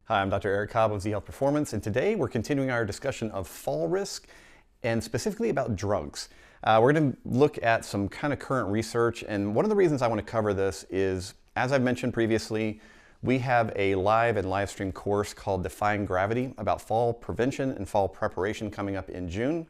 Hi, I'm Dr. Eric Cobb of Z Health Performance, and today we're continuing our discussion of fall risk and specifically about drugs. We're going to look at some kind of current research, and one of the reasons I want to cover this is, as I've mentioned previously, we have a live and live stream course called Defying Gravity about fall prevention and fall preparation coming up in June.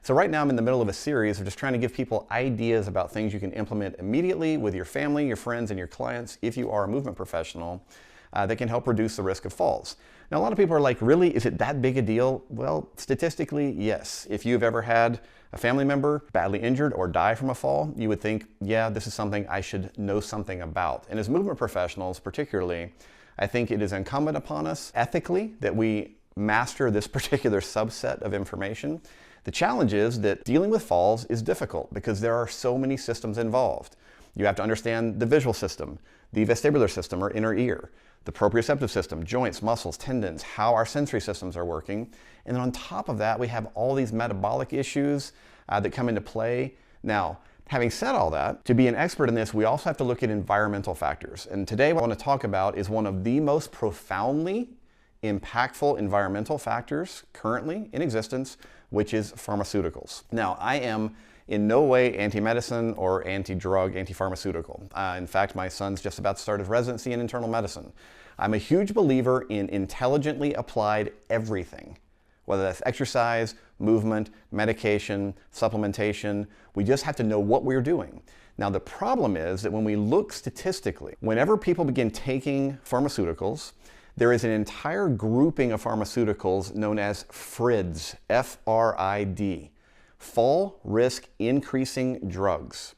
So right now I'm in the middle of a series of just trying to give people ideas about things you can implement immediately with your family, your friends, and your clients if you are a movement professional. That can help reduce the risk of falls. Now, a lot of people are like, really, is it that big a deal? Well, statistically, yes. If you've ever had a family member badly injured or die from a fall, you would think, yeah, this is something I should know something about. And as movement professionals, particularly, I think it is incumbent upon us ethically that we master this particular subset of information. The challenge is that dealing with falls is difficult because there are so many systems involved. You have to understand the visual system, the vestibular system or inner ear, the proprioceptive system, joints, muscles, tendons, how our sensory systems are working. And then on top of that, we have all these metabolic issues that come into play. Now, having said all that, to be an expert in this, we also have to look at environmental factors. And today what I want to talk about is one of the most profoundly impactful environmental factors currently in existence, which is pharmaceuticals. Now, I am in no way anti-medicine or anti-drug, anti-pharmaceutical. In fact, my son's just about to start his residency in internal medicine. I'm a huge believer in intelligently applied everything, whether that's exercise, movement, medication, supplementation. We just have to know what we're doing. Now, the problem is that when we look statistically, whenever people begin taking pharmaceuticals, there is an entire grouping of pharmaceuticals known as FRIDs, F-R-I-D. Fall risk increasing drugs,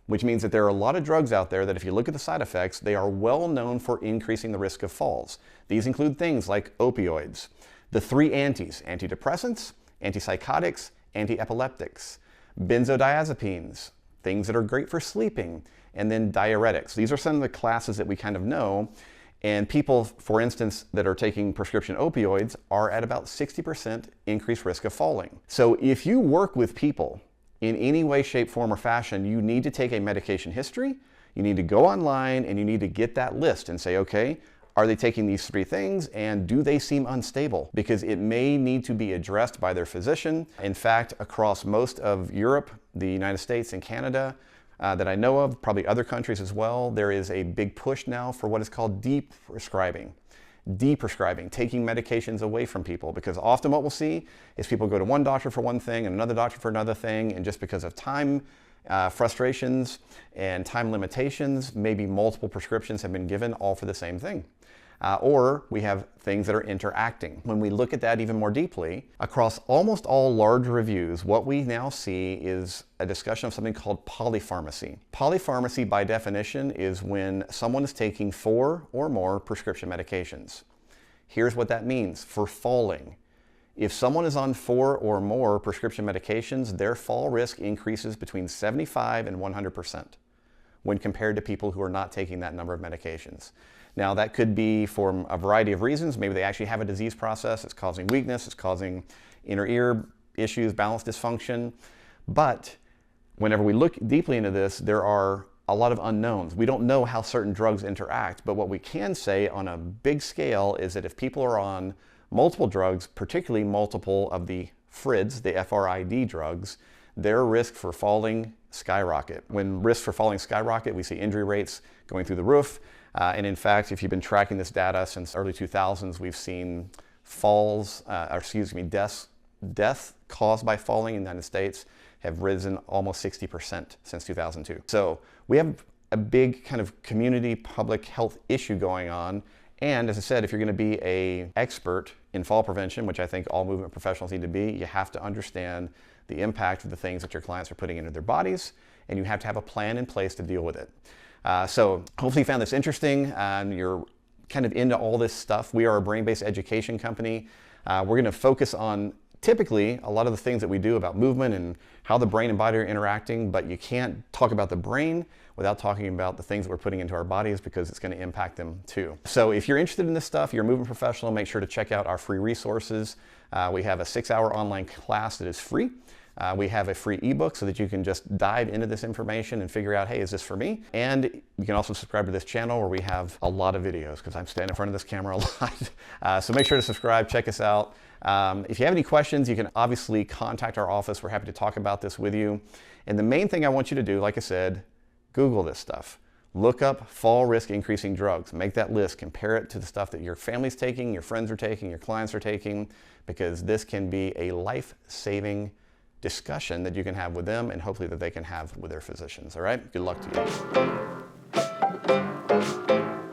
which means that there are a lot of drugs out there that if you look at the side effects, they are well known for increasing the risk of falls. These include things like opioids, the three antis, antidepressants, antipsychotics, antiepileptics, benzodiazepines, things that are great for sleeping, and then diuretics. These are some of the classes that we kind of know. And people, for instance, that are taking prescription opioids are at about 60% increased risk of falling. So if you work with people in any way, shape, form, or fashion, you need to take a medication history, you need to go online, and you need to get that list and say, okay, are they taking these three things, and do they seem unstable? Because it may need to be addressed by their physician. In fact, across most of Europe, the United States, and Canada, that I know of, probably other countries as well, there is a big push now for what is called deprescribing, taking medications away from people, because often what we'll see is people go to one doctor for one thing and another doctor for another thing, and just because of time frustrations and time limitations, maybe multiple prescriptions have been given all for the same thing. Or we have things that are interacting. When we look at that even more deeply, across almost all large reviews, what we now see is a discussion of something called polypharmacy. Polypharmacy, by definition, is when someone is taking 4 or more prescription medications. Here's what that means for falling. If someone is on 4 or more prescription medications, their fall risk increases between 75 and 100% when compared to people who are not taking that number of medications. Now, that could be for a variety of reasons. Maybe they actually have a disease process. It's causing weakness. It's causing inner ear issues, balance dysfunction. But whenever we look deeply into this, there are a lot of unknowns. We don't know how certain drugs interact. But what we can say on a big scale is that if people are on multiple drugs, particularly multiple of the FRIDs, the F-R-I-D drugs, their risk for falling skyrocket. When risks for falling skyrocket, we see injury rates going through the roof. And in fact, if you've been tracking this data since early 2000s, we've seen deaths caused by falling in the United States have risen almost 60% since 2002. So we have a big kind of community public health issue going on. And as I said, if you're going to be an expert in fall prevention, which I think all movement professionals need to be, you have to understand the impact of the things that your clients are putting into their bodies, and you have to have a plan in place to deal with it. So hopefully you found this interesting and you're kind of into all this stuff. We are a brain-based education company. We're going to focus on typically a lot of the things that we do about movement and how the brain and body are interacting, but you can't talk about the brain without talking about the things that we're putting into our bodies, because it's going to impact them too. So if you're interested in this stuff, you're a movement professional, make sure to check out our free resources. We have a 6-hour online class that is free We have a free ebook so that you can just dive into this information and figure out, hey, is this for me? And you can also subscribe to this channel where we have a lot of videos because I'm standing in front of this camera a lot. So make sure to subscribe, check us out. If you have any questions, you can obviously contact our office. We're happy to talk about this with you. And the main thing I want you to do, like I said, Google this stuff. Look up fall risk increasing drugs. Make that list. Compare it to the stuff that your family's taking, your friends are taking, your clients are taking, because this can be a life-saving discussion that you can have with them and hopefully that they can have with their physicians. All right? Good luck to you.